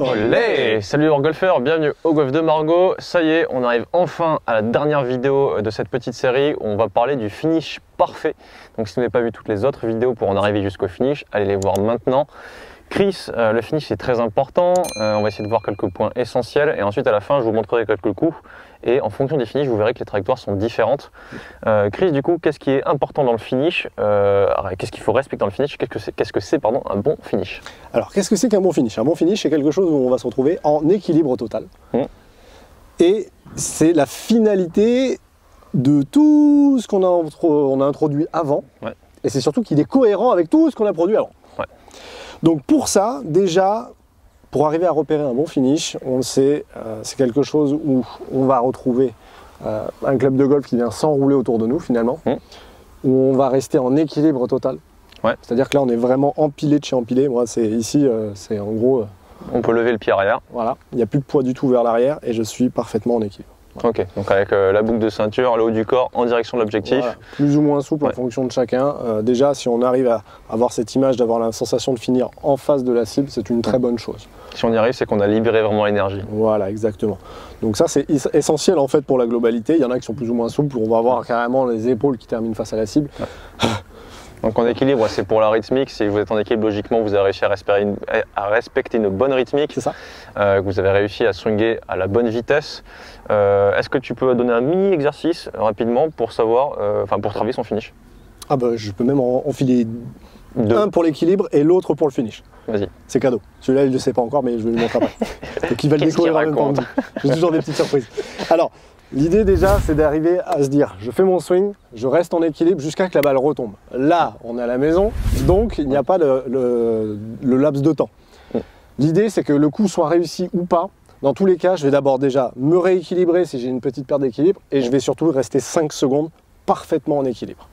Olé! Salut les golfeurs, bienvenue au golf de Margaux. Ça y est, on arrive enfin à la dernière vidéo de cette petite série où on va parler du finish parfait. Donc si vous n'avez pas vu toutes les autres vidéos pour en arriver jusqu'au finish, allez les voir maintenant. Chris, le finish c'est très important, on va essayer de voir quelques points essentiels et ensuite à la fin je vous montrerai quelques coups et en fonction des finishes vous verrez que les trajectoires sont différentes. Chris, du coup, qu'est-ce qui est important dans le finish, qu'est-ce qu'il faut respecter dans le finish, qu'est-ce que c'est un bon finish? Alors qu'est-ce que c'est qu'un bon finish? Un bon finish c'est quelque chose où on va se retrouver en équilibre total et c'est la finalité de tout ce qu'on a introduit avant et c'est surtout qu'il est cohérent avec tout ce qu'on a produit avant. Donc pour ça, déjà, pour arriver à repérer un bon finish, on le sait, c'est quelque chose où on va retrouver un club de golf qui vient s'enrouler autour de nous finalement, où on va rester en équilibre total. C'est-à-dire que là, on est vraiment empilé de chez empilé. Moi, c'est ici, c'est en gros... on peut lever le pied arrière. Voilà, il n'y a plus de poids du tout vers l'arrière et je suis parfaitement en équilibre. Ok, donc avec la boucle de ceinture, le haut du corps en direction de l'objectif. Voilà. Plus ou moins souple en fonction de chacun. Déjà, si on arrive à avoir cette image, d'avoir la sensation de finir en face de la cible, c'est une très bonne chose. Si on y arrive, c'est qu'on a libéré vraiment l'énergie. Voilà, exactement. Donc ça, c'est essentiel en fait pour la globalité. Il y en a qui sont plus ou moins souples, où on va avoir carrément les épaules qui terminent face à la cible. Donc en équilibre, c'est pour la rythmique. Si vous êtes en équilibre, logiquement, vous avez réussi à respecter une bonne rythmique. C'est ça. Que vous avez réussi à swinguer à la bonne vitesse. Est-ce que tu peux donner un mini exercice rapidement pour savoir, pour travailler son finish? Ah bah, je peux même enfiler un pour l'équilibre et l'autre pour le finish. Vas-y. C'est cadeau. Celui-là, il ne le sait pas encore, mais je vais lui montrer après. Donc il va le découvrir en même temps. J'ai toujours des petites surprises. Alors, l'idée déjà, c'est d'arriver à se dire, je fais mon swing, je reste en équilibre jusqu'à que la balle retombe. Là, on est à la maison, donc il n'y a pas le laps de temps. L'idée, c'est que le coup soit réussi ou pas. Dans tous les cas, je vais d'abord déjà me rééquilibrer si j'ai une petite perte d'équilibre et je vais surtout rester 5 secondes parfaitement en équilibre.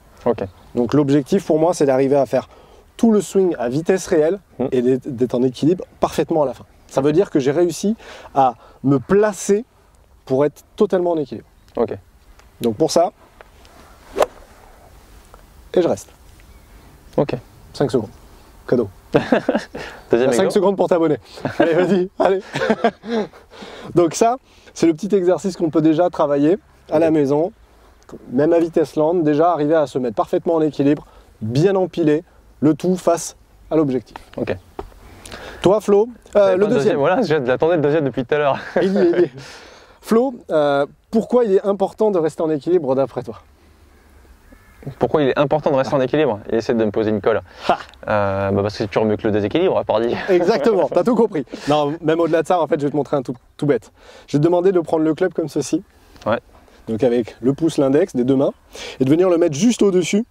Donc l'objectif pour moi, c'est d'arriver à faire tout le swing à vitesse réelle et d'être en équilibre parfaitement à la fin. Ça veut dire que j'ai réussi à me placer pour être totalement en équilibre. Donc pour ça, et je reste. 5 secondes. Cadeau. 5 secondes pour t'abonner. Allez, vas-y, allez. Donc ça, c'est le petit exercice qu'on peut déjà travailler à la maison, même à vitesse lente, déjà arriver à se mettre parfaitement en équilibre, bien empilé, le tout face à l'objectif. Toi, Flo, le deuxième. Voilà, j'attendais le deuxième depuis tout à l'heure. Flo, pourquoi il est important de rester en équilibre d'après toi? Pourquoi il est important de rester en équilibre? Il essaie de me poser une colle. Parce que c'est toujours mieux que le déséquilibre, par dire. Exactement, t'as tout compris. Non, même au-delà de ça, en fait, je vais te montrer un tout bête. Je vais te demander de prendre le club comme ceci. Donc avec le pouce, l'index des deux mains, et de venir le mettre juste au-dessus.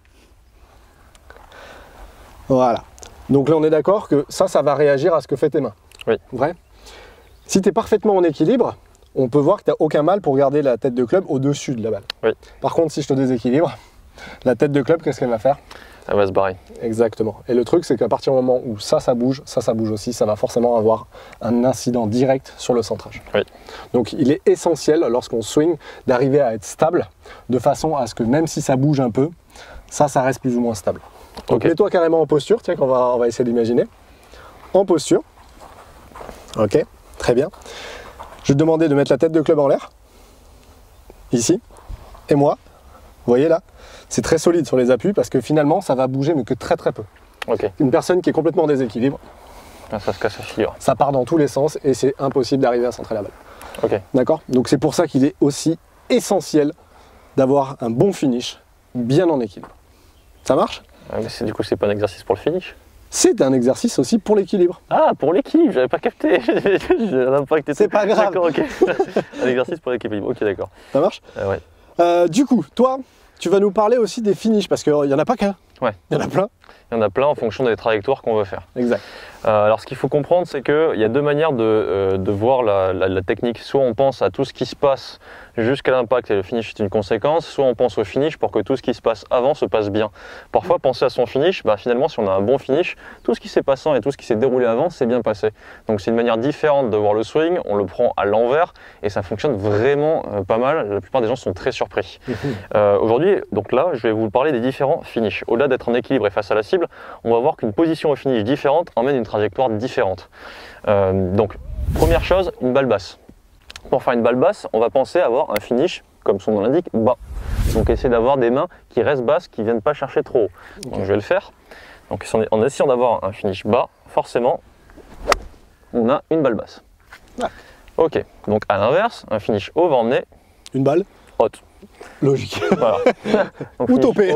Voilà. Donc là, on est d'accord que ça va réagir à ce que fait tes mains. Vrai? Si tu es parfaitement en équilibre, on peut voir que tu n'as aucun mal pour garder la tête de club au-dessus de la balle. Par contre, si je te déséquilibre, la tête de club, qu'est-ce qu'elle va faire? Elle va se barrer. Exactement. Et le truc, c'est qu'à partir du moment où ça bouge aussi, ça va forcément avoir un incident direct sur le centrage. Donc il est essentiel, lorsqu'on swing, d'arriver à être stable, de façon à ce que même si ça bouge un peu, ça reste plus ou moins stable. Donc mets-toi carrément en posture, tiens, qu'on va essayer d'imaginer. En posture. Ok, très bien. Je vais te demander de mettre la tête de club en l'air. Ici. Et moi. Vous voyez là, c'est très solide sur les appuis parce que finalement, ça va bouger mais que très peu. Une personne qui est complètement en déséquilibre, ça se casse la figure. Ça part dans tous les sens et c'est impossible d'arriver à centrer la balle. D'accord? Donc c'est pour ça qu'il est aussi essentiel d'avoir un bon finish, bien en équilibre. Ça marche? Mais du coup, c'est pas un exercice pour le finish? C'est un exercice aussi pour l'équilibre. Ah, pour l'équilibre, j'avais pas capté. C'est pas grave. D'accord, un exercice pour l'équilibre, d'accord. Ça marche? Du coup, toi, tu vas nous parler aussi des finishes, parce qu'il n'y en a pas qu'un. Il y en a plein. Il y en a plein en fonction des trajectoires qu'on veut faire. Exact. Alors ce qu'il faut comprendre, c'est qu'il y a deux manières de voir la technique. Soit on pense à tout ce qui se passe jusqu'à l'impact et le finish est une conséquence, soit on pense au finish pour que tout ce qui se passe avant se passe bien. Parfois penser à son finish, finalement si on a un bon finish, tout ce qui s'est passé et tout ce qui s'est déroulé avant s'est bien passé. Donc c'est une manière différente de voir le swing, on le prend à l'envers et ça fonctionne vraiment pas mal. La plupart des gens sont très surpris. Aujourd'hui, donc là, je vais vous parler des différents finishes. Au-delà d'être en équilibre et face à la cible, on va voir qu'une position au finish différente emmène une trajectoire différente. Donc Première chose, une balle basse. Pour faire une balle basse, on va penser avoir un finish, comme son nom l'indique, bas. Donc essayer d'avoir des mains qui restent basses, qui ne viennent pas chercher trop haut. Okay. Donc je vais le faire. Donc en essayant d'avoir un finish bas, forcément, on a une balle basse. Ah. Ok, donc à l'inverse, un finish haut va emmener une balle haute. Logique. Voilà. Donc, ou topé.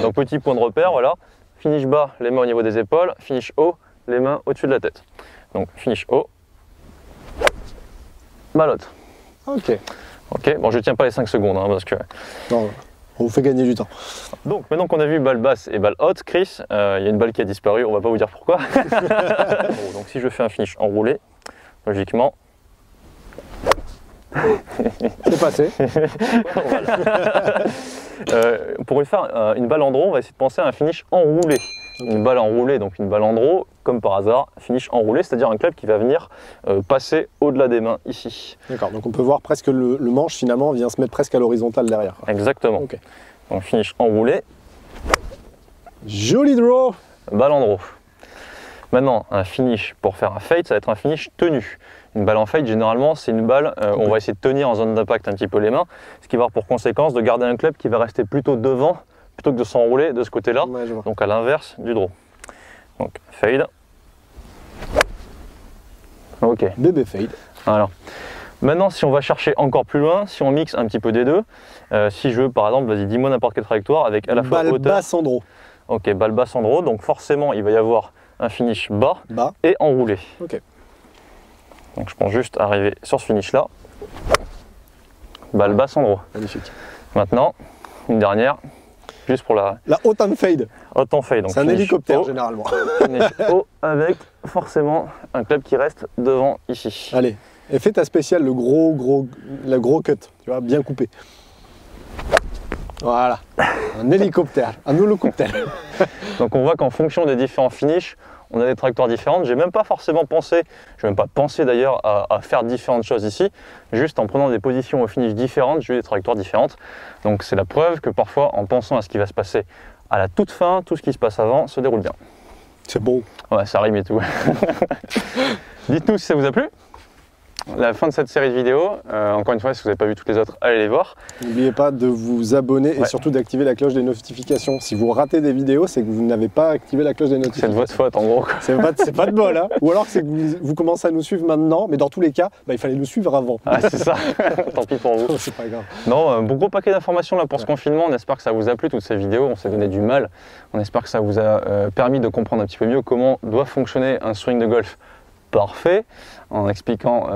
Donc petit point de repère, voilà. Finish bas, les mains au niveau des épaules. Finish haut, les mains au-dessus de la tête. Donc finish haut, balle haute. Ok. Ok, bon je tiens pas les 5 secondes hein, parce que... Non, on vous fait gagner du temps. Donc maintenant qu'on a vu balle basse et balle haute, Chris, il y a une balle qui a disparu, on va pas vous dire pourquoi. Bon, donc si je fais un finish enroulé, logiquement... C'est passé. Pour faire une balle en draw, on va essayer de penser à un finish enroulé. Okay. Une balle enroulée, donc une balle en draw, comme par hasard, finish enroulé, c'est-à-dire un club qui va venir passer au-delà des mains ici. D'accord, donc on peut voir presque le manche finalement vient se mettre presque à l'horizontale derrière. Exactement. Okay. Donc finish enroulé. Joli draw. Balle en draw. Maintenant, un finish pour faire un fade, ça va être un finish tenu. Une balle en fade, généralement, c'est une balle où on va essayer de tenir en zone d'impact un petit peu les mains, ce qui va avoir pour conséquence de garder un club qui va rester plutôt devant, plutôt que de s'enrouler de ce côté-là, ouais, donc à l'inverse du draw. Donc fade. Ok. Bébé fade. Alors, maintenant, si on va chercher encore plus loin, si on mixe un petit peu des deux, si je veux par exemple, vas-y, dis-moi n'importe quelle trajectoire avec à la fois hauteur. Balle basse en draw. Ok, balle basse en draw, donc forcément, il va y avoir un finish bas et enroulé. Ok. Donc je pense juste arriver sur ce finish là. Balle basse en draw. Magnifique. Maintenant, une dernière, juste pour la haute en fade. Haute en fade. C'est un hélicoptère haut, généralement. Finish haut avec forcément un club qui reste devant ici. Allez, et fais ta spéciale, le gros cut, tu vois, bien coupé. Voilà, un hélicoptère, un holocoptère. Donc on voit qu'en fonction des différents finishes, on a des trajectoires différentes. J'ai même pas forcément pensé, je n'ai même pas pensé d'ailleurs à faire différentes choses ici. Juste en prenant des positions au finish différentes, j'ai eu des trajectoires différentes. Donc c'est la preuve que parfois, en pensant à ce qui va se passer à la toute fin, tout ce qui se passe avant se déroule bien. C'est beau. Ouais, ça rime et tout. Dites-nous si ça vous a plu. La fin de cette série de vidéos, encore une fois, si vous n'avez pas vu toutes les autres, allez les voir. N'oubliez pas de vous abonner et surtout d'activer la cloche des notifications. Si vous ratez des vidéos, c'est que vous n'avez pas activé la cloche des notifications. C'est de votre faute en gros. C'est pas de bol, hein. Ou alors c'est que vous commencez à nous suivre maintenant, mais dans tous les cas, il fallait nous suivre avant. Ah c'est ça, tant pis pour vous. C'est pas grave. Non, bon gros paquet d'informations là pour ce confinement, on espère que ça vous a plu toutes ces vidéos, on s'est donné du mal. On espère que ça vous a permis de comprendre un petit peu mieux comment doit fonctionner un swing de golf parfait. En expliquant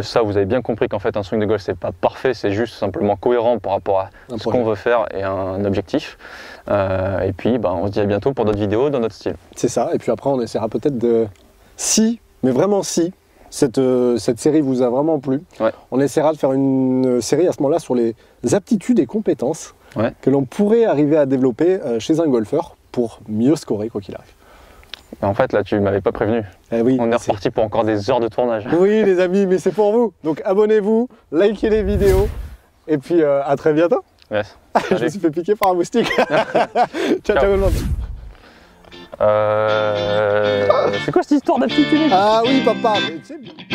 ça, vous avez bien compris qu'en fait un swing de golf c'est pas parfait, c'est juste simplement cohérent par rapport à ce qu'on veut faire et un objectif. Et puis on se dit à bientôt pour d'autres vidéos dans notre style. C'est ça, et puis après on essaiera peut-être de... Si, mais vraiment si, cette série vous a vraiment plu, on essaiera de faire une série à ce moment-là sur les aptitudes et compétences que l'on pourrait arriver à développer chez un golfeur pour mieux scorer quoi qu'il arrive. En fait, là, tu m'avais pas prévenu. Eh oui, on est reparti pour encore des heures de tournage. Oui, les amis, mais c'est pour vous. Donc, abonnez-vous, likez les vidéos, et puis à très bientôt. Yes. Je me suis fait piquer par un moustique. Ciao, ciao tout le monde. C'est quoi cette histoire d'aptitude? Ah oui, papa. Mais,